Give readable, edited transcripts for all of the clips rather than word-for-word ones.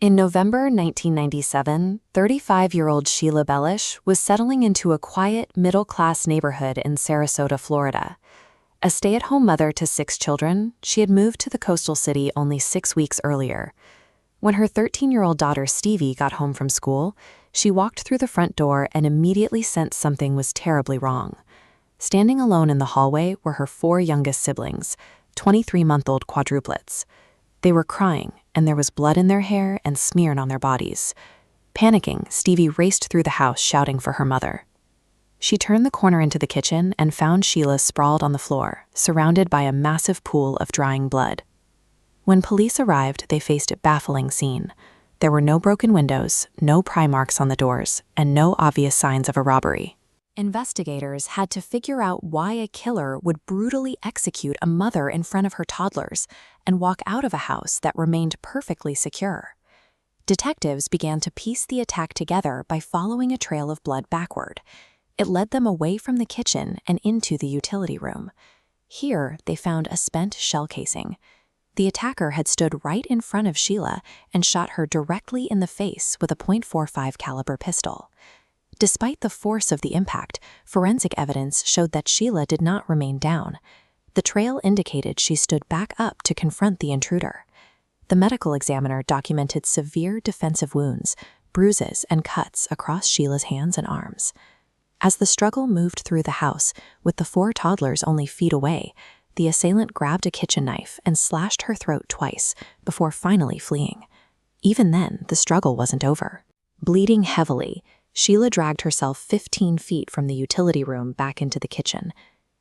In November 1997, 35-year-old Sheila Bellish was settling into a quiet, middle-class neighborhood in Sarasota, Florida. A stay-at-home mother to 6 children, she had moved to the coastal city only 6 weeks earlier. When her 13-year-old daughter Stevie got home from school, she walked through the front door and immediately sensed something was terribly wrong. Standing alone in the hallway were her 4 youngest siblings, 23-month-old quadruplets. They were crying, and there was blood in their hair and smeared on their bodies. Panicking, Stevie raced through the house shouting for her mother. She turned the corner into the kitchen and found Sheila sprawled on the floor, surrounded by a massive pool of drying blood. When police arrived, they faced a baffling scene. There were no broken windows, no pry marks on the doors, and no obvious signs of a robbery. Investigators had to figure out why a killer would brutally execute a mother in front of her toddlers and walk out of a house that remained perfectly secure. Detectives began to piece the attack together by following a trail of blood backward. It led them away from the kitchen and into the utility room. Here, they found a spent shell casing. The attacker had stood right in front of Sheila and shot her directly in the face with a .45 caliber pistol. Despite the force of the impact, forensic evidence showed that Sheila did not remain down. The trail indicated she stood back up to confront the intruder. The medical examiner documented severe defensive wounds, bruises, and cuts across Sheila's hands and arms. As the struggle moved through the house, with the 4 toddlers only feet away, the assailant grabbed a kitchen knife and slashed her throat twice before finally fleeing. Even then, the struggle wasn't over. Bleeding heavily, Sheila dragged herself 15 feet from the utility room back into the kitchen.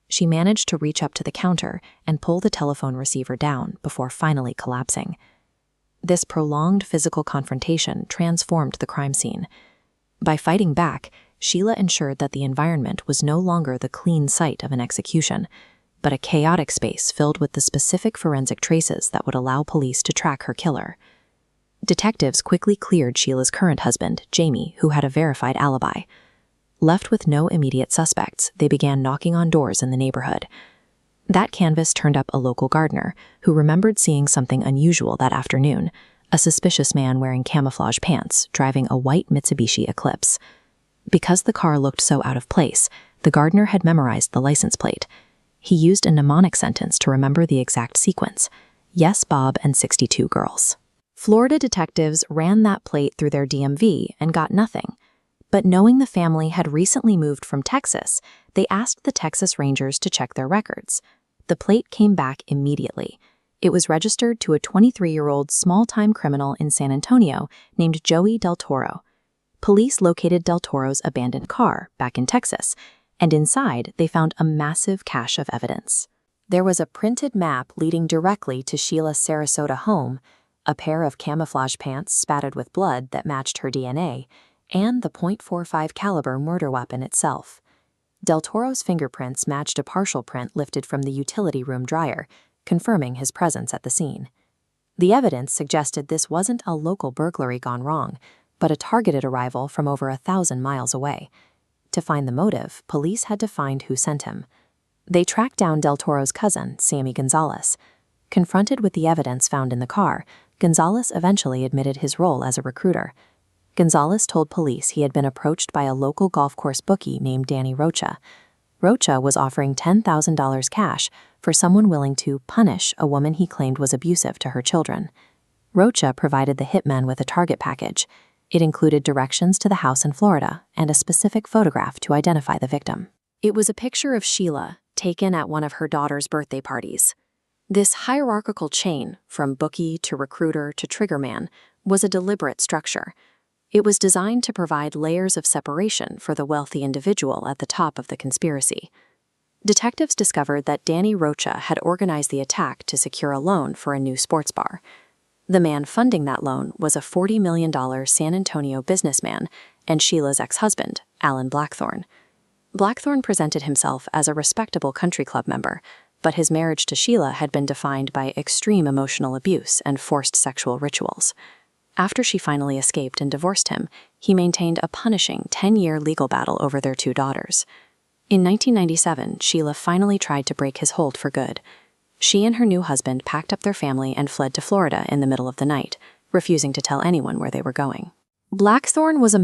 She managed to reach up to the counter and pull the telephone receiver down before finally collapsing. This prolonged physical confrontation transformed the crime scene. By fighting back, Sheila ensured that the environment was no longer the clean site of an execution, but a chaotic space filled with the specific forensic traces that would allow police to track her killer. Detectives quickly cleared Sheila's current husband, Jamie, who had a verified alibi. Left with no immediate suspects, they began knocking on doors in the neighborhood. That canvass turned up a local gardener, who remembered seeing something unusual that afternoon, a suspicious man wearing camouflage pants, driving a white Mitsubishi Eclipse. Because the car looked so out of place, the gardener had memorized the license plate. He used a mnemonic sentence to remember the exact sequence: "Yes, Bob and 62 girls." Florida detectives ran that plate through their DMV and got nothing. But knowing the family had recently moved from Texas, they asked the Texas Rangers to check their records. The plate came back immediately. It was registered to a 23-year-old small-time criminal in San Antonio named Joey Del Toro. Police located Del Toro's abandoned car back in Texas, and inside they found a massive cache of evidence. There was a printed map leading directly to Sheila's Sarasota home, a pair of camouflage pants spattered with blood that matched her DNA, and the .45 caliber murder weapon itself. Del Toro's fingerprints matched a partial print lifted from the utility room dryer, confirming his presence at the scene. The evidence suggested this wasn't a local burglary gone wrong, but a targeted arrival from over 1,000 miles away. To find the motive, police had to find who sent him. They tracked down Del Toro's cousin, Sammy Gonzalez. Confronted with the evidence found in the car, Gonzalez eventually admitted his role as a recruiter. Gonzalez told police he had been approached by a local golf course bookie named Danny Rocha. Rocha was offering $10,000 cash for someone willing to punish a woman he claimed was abusive to her children. Rocha provided the hitman with a target package. It included directions to the house in Florida and a specific photograph to identify the victim. It was a picture of Sheila, taken at one of her daughter's birthday parties. This hierarchical chain, from bookie to recruiter to triggerman, was a deliberate structure. It was designed to provide layers of separation for the wealthy individual at the top of the conspiracy. Detectives discovered that Danny Rocha had organized the attack to secure a loan for a new sports bar. The man funding that loan was a $40 million San Antonio businessman and Sheila's ex-husband, Alan Blackthorne. Blackthorne presented himself as a respectable country club member, but his marriage to Sheila had been defined by extreme emotional abuse and forced sexual rituals. After she finally escaped and divorced him, he maintained a punishing 10-year legal battle over their 2 daughters. In 1997, Sheila finally tried to break his hold for good. She and her new husband packed up their family and fled to Florida in the middle of the night, refusing to tell anyone where they were going. Blackthorn was a